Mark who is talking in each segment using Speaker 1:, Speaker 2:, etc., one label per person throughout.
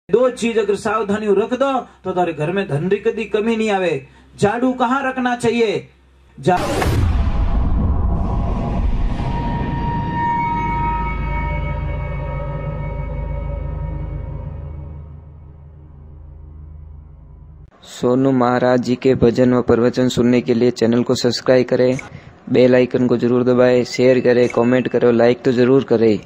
Speaker 1: दो चीज अगर सावधानी रख दो तो तारे घर में धन री कदी कमी नहीं आवे। झाड़ू कहाँ रखना चाहिए?
Speaker 2: सोनू महाराज जी के भजन व प्रवचन सुनने के लिए चैनल को सब्सक्राइब करें, बेल आइकन को जरूर दबाएं, शेयर करें, कमेंट करें, लाइक तो जरूर करें।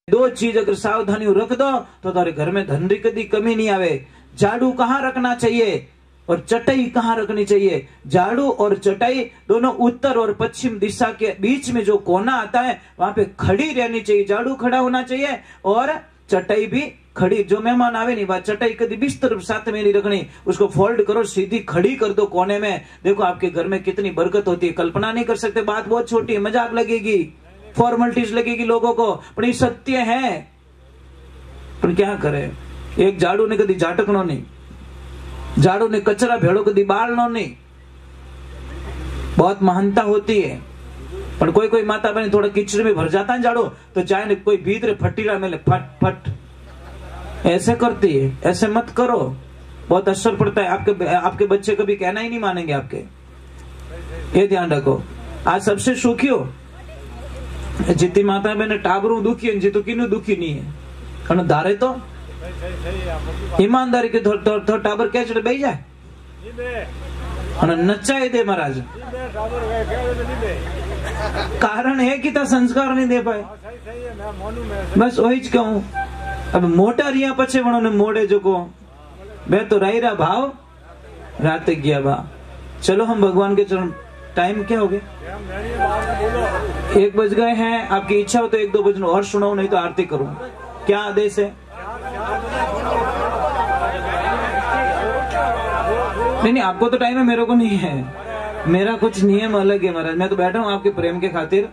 Speaker 1: दो चीज अगर सावधानी रख दो तो तारे घर में धन री कदी कमी नहीं आवे। झाड़ू कहाँ रखना चाहिए और चटाई कहाँ रखनी चाहिए? झाड़ू और चटाई दोनों उत्तर और पश्चिम दिशा के बीच में जो कोना आता है वहां पे खड़ी रहनी चाहिए। झाड़ू खड़ा होना चाहिए और चटाई भी खड़ी। जो मेहमान आवे नहीं बात चटाई कभी बिस्तर साथ में नहीं रखनी, उसको फोल्ड करो, सीधी खड़ी कर दो कोने में। देखो आपके घर में कितनी बरकत होती है। कल्पना नहीं कर सकते, बात बहुत छोटी है, मजाक लगेगी, फॉर्मेलिटीज लगेगी लोगों को, पर ये सत्य है। पर क्या करे, एक झाड़ू ने कभी झाटकनो नहीं, झाड़ू ने कचरा भेड़ो कभी बालनो नहीं। बहुत महानता होती है। पर कोई कोई माता बहन थोड़ा कीचड़ में भर जाता है झाड़ू तो चाहे कोई भीतर फटीरा में फट फट ऐसे करती है। ऐसे मत करो, बहुत असर पड़ता है। आपके बच्चे कभी कहना ही नहीं मानेंगे आपके, ये ध्यान रखो। आज सबसे सुखी हो जितनी माता बहन टाबरू दुखी है, जी तो किन्नू दुखी नहीं है। धारे तो ईमानदारी के थोड़ा टाबर कैचड़े बही जाए नचाए दे महाराज। कारण है कि ता संस्कार नहीं दे पाए, बस वही ज कहूं। अब मोटा रिया पछे वणो ने मोड़े जो को मैं तो रायरा भाव राते गया बा। चलो हम भगवान के चरण। टाइम क्या हो गया? 1 बज गए हैं। आपकी इच्छा हो तो 1-2 भजन और सुनाओ, नहीं तो आरती करूं। क्या आदेश है? नहीं, आपको तो टाइम है, मेरे को नहीं है। मेरा कुछ नियम अलग है महाराज। मैं तो बैठा हूँ आपके प्रेम के खातिर,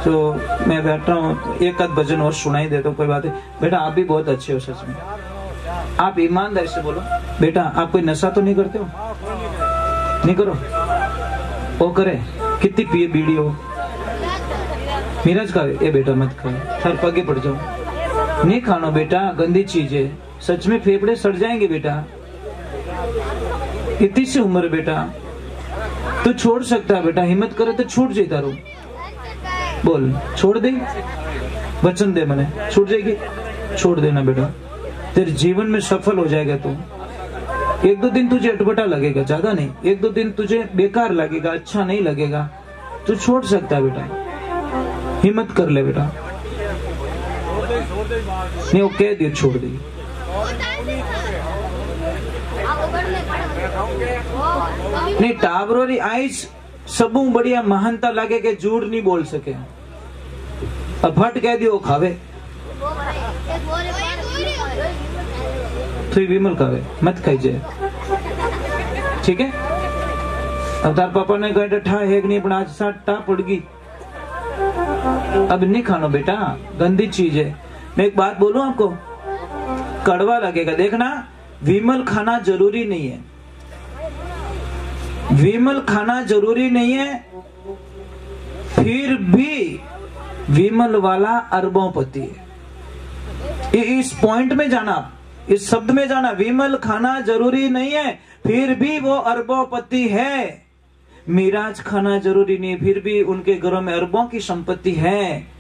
Speaker 1: तो मैं बैठा हूँ। एक आध भजन और सुनाई देता हूँ, कोई बात है। बेटा आप भी बहुत अच्छे हो सच में, आप ईमानदारी से बोलो। बेटा आप कोई नशा तो नहीं करते हो? नहीं करो। वो करे कितनी पिए बीड़ी हो? मीराज खावे? ए बेटा मत खाओ, सर पगे पड़ जाओ। नहीं खाना बेटा, गंदी चीज है। सच में फेफड़े सड़ जाएंगे बेटा। इतनी सी उम्र बेटा, तू छोड़ सकता है बेटा। हिम्मत करे तो छूट जाता रो। बोल छोड़ दे, वचन दे मने, छूट जाएगी। छोड़ देना बेटा, तेरे जीवन में सफल हो जाएगा तू। 1-2 दिन तुझे अटपटा लगेगा, ज्यादा नहीं। 1-2 दिन तुझे बेकार लगेगा, अच्छा नहीं लगेगा, तू छोड़ सकता है बेटा। हिम्मत कर ले बेटा। नहीं वो कह दिया छोड़ दे। नहीं टावरो री आइज सबू बढ़िया महानता लगे के झूठ नहीं बोल सके। अब फट कह दियो खावे तो विमल खावे, मत खाइए, ठीक है? अब तार पापा ने कहा ठा है नहीं, पण आज साथ टा पड़ गई। अब नहीं खानो बेटा, गंदी चीज है। मैं एक बात बोलूं आपको, कड़वा लगेगा, देखना। विमल खाना जरूरी नहीं है, विमल खाना जरूरी नहीं है, फिर भी विमल वाला अरबोंपति है। इस पॉइंट में जाना, इस शब्द में जाना। विमल खाना जरूरी नहीं है, फिर भी वो अरबोंपति है। मिराज खाना जरूरी नहीं, फिर भी उनके घरों में अरबों की संपत्ति है।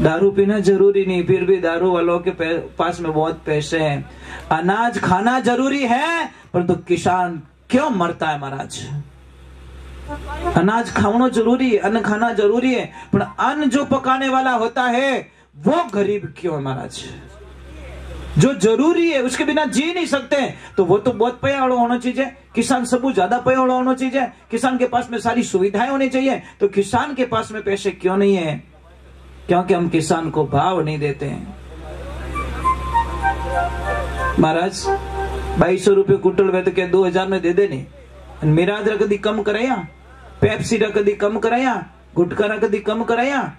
Speaker 1: दारू पीना जरूरी नहीं, फिर भी दारू वालों के पास में बहुत पैसे हैं। अनाज खाना जरूरी है, परंतु किसान क्यों मरता है महाराज? अनाज खाना जरूरी है, अन्न खाना जरूरी है, पर अन्न जो पकाने वाला होता है वो गरीब क्यों है महाराज? जो जरूरी है उसके बिना जी नहीं सकते, तो वो तो बहुत पयाड़ो होना चाहिए। किसान सबू ज्यादा पयाड़ो होना चाहिए। किसान के पास में सारी सुविधाएं होनी चाहिए, तो किसान के पास में पैसे क्यों नहीं है? क्योंकि हम किसान को भाव नहीं देते हैं महाराज। 2200 रुपये कुंटल वे तो क्या 2000 में दे देने? मिराज रा कदी कम कराया, पेप्सी रा कदी कम कराया, गुटका रा कदी कम कराया?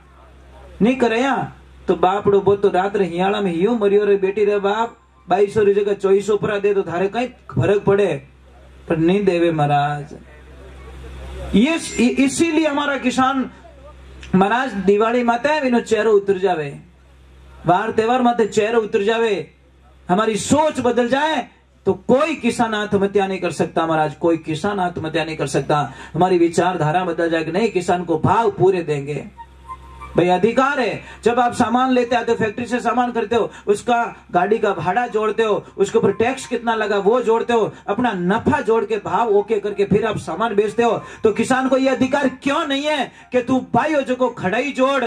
Speaker 1: नहीं कराया। तो बापड़ो बो तो रात रे हियाला में हियो मरियो रे बेटी रे बाप। 2200 री जगह 2400 पर दे तो थारे कई फर्क पड़े, पर नहीं देवे महाराज। ये इसीलिए हमारा किसान महाराज दिवाળી माते એનો ચહેરો ઉતર જાવે, વાર તહેવાર माते चेहरा उतर जावे, हमारी सोच बदल जाए तो कोई किसान आत्महत्या नहीं कर सकता महाराज, कोई किसान आत्महत्या नहीं कर सकता। हमारी विचारधारा बदल जाएगी, नहीं किसान को भाव पूरे देंगे। भाई अधिकार है, जब आप सामान लेते आते हो, फैक्ट्री से सामान खरीदते हो, उसका गाड़ी का भाड़ा जोड़ते हो, उसके ऊपर टैक्स कितना लगा वो जोड़ते हो, अपना नफा जोड़ के भाव ओके करके फिर आप सामान बेचते हो। तो किसान को यह अधिकार क्यों नहीं है कि तू भाइयों जो को खड़ाई जोड़,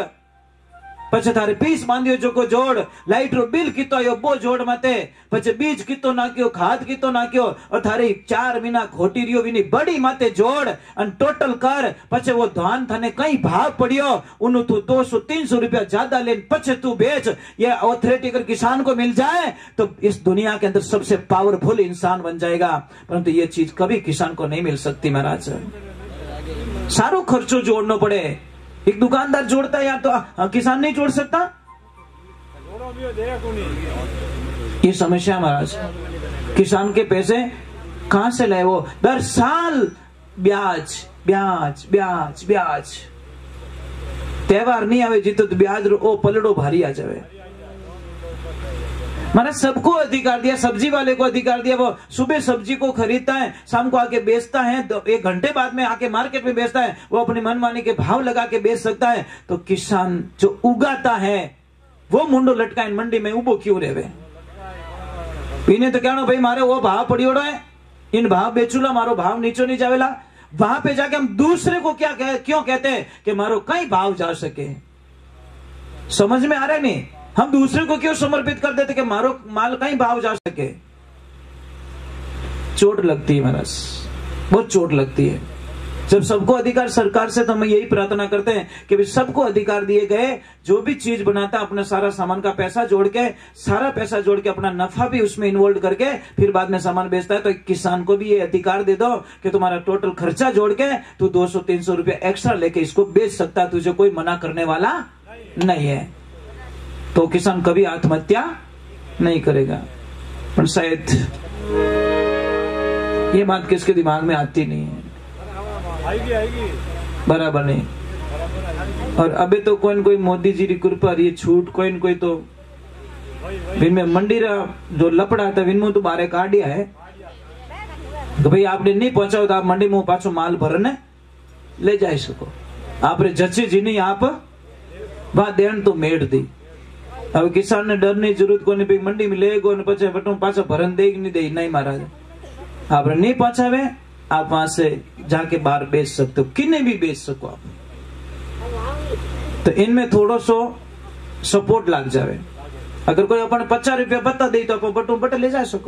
Speaker 1: पछे थारे पीस बांधियो जो को जोड़, लाइट रो बिल कितो आयो बो जोड़ मते, पछे बीज कितो नाख्यो, खाद कितो नाख्यो, और थारी 4 महीना खोटी रियो विनी बड़ी माते जोड़ अन टोटल कर, पछे वो धान थाने कई भाव पड़ियो उनु तू 200-300 रुपया ज्यादा लेन पछे तू बेच, ये ऑथोरिटी अगर किसान को मिल जाए तो इस दुनिया के अंदर सबसे पावरफुल इंसान बन जाएगा। परंतु ये चीज कभी किसान को नहीं मिल सकती महाराज, सारो खर्चो जोड़ना पड़े। एक दुकानदार जोड़ता है या तो किसान नहीं जोड़ सकता, ये समस्या महाराज। किसान के पैसे कहां से लाए? वो दर साल ब्याज ब्याज ब्याज ब्याज, त्योहार नहीं आवे जीतो तो ब्याज रो पलड़ो भारी आ जावे। मैंने सबको अधिकार दिया, सब्जी वाले को अधिकार दिया, वो सुबह सब्जी को खरीदता है, शाम को आके बेचता है, 1 घंटे बाद में आके मार्केट में बेचता है, वो अपनी मनमानी के भाव लगा के बेच सकता है। तो किसान जो उगाता है वो मुंडो लटकाए मंडी में उबो क्यों रहे? इन्हें तो कहना भाई मारे वो भाव पड़ियोड़ो है, इन भाव बेचूला, मारो भाव नीचो नहीं जावेला। वहां पे जाके हम दूसरे को क्यों कहते हैं कि मारो कई भाव जा सके? समझ में आ रहा है नहीं? हम दूसरे को क्यों समर्पित कर देते कि मारो माल कहीं भाव जा सके? चोट लगती है महाराज, बहुत चोट लगती है। जब सबको अधिकार सरकार से, तो हम यही प्रार्थना करते हैं कि सबको अधिकार दिए गए, जो भी चीज बनाता अपना सारा सामान का पैसा जोड़ के, सारा पैसा जोड़ के अपना नफा भी उसमें इन्वॉल्व करके फिर बाद में सामान बेचता है। तो एक किसान को भी ये अधिकार दे दो कि तुम्हारा टोटल खर्चा जोड़ के तू 200-300 रुपया एक्स्ट्रा लेके इसको बेच सकता है, तुझे कोई मना करने वाला नहीं है। तो किसान कभी आत्महत्या नहीं करेगा। पर शायद ये बात किसके दिमाग में आती नहीं है, आएगी बराबर नहीं। और अबे तो कोई न कोई मोदी जी की कृपा ये छूट कोई न कोई तो में मंडी जो लपड़ा था विनमु तो बारे काट दिया है कि भाई आपने नहीं पहुंचाओ तो आप मंडी में पाछो माल भरने ले जा सको। आपने जची जी नहीं आप वहां देन तो मेड़ दी। अब किसान ने डर नहीं जरूरत को नहीं, मंडी में ले गो पचे बटू पाछा भरन दे नहीं दे, नहीं महाराज आपने नहीं पहुंचावे, आप वहां से जाके बाहर बेच सकते हो, किन्ने भी बेच सको आप। तो इनमें थोड़ो सो सपोर्ट लग जावे। अगर कोई अपन 50 रुपया बता दे तो आप बटू बटे ले जा सको।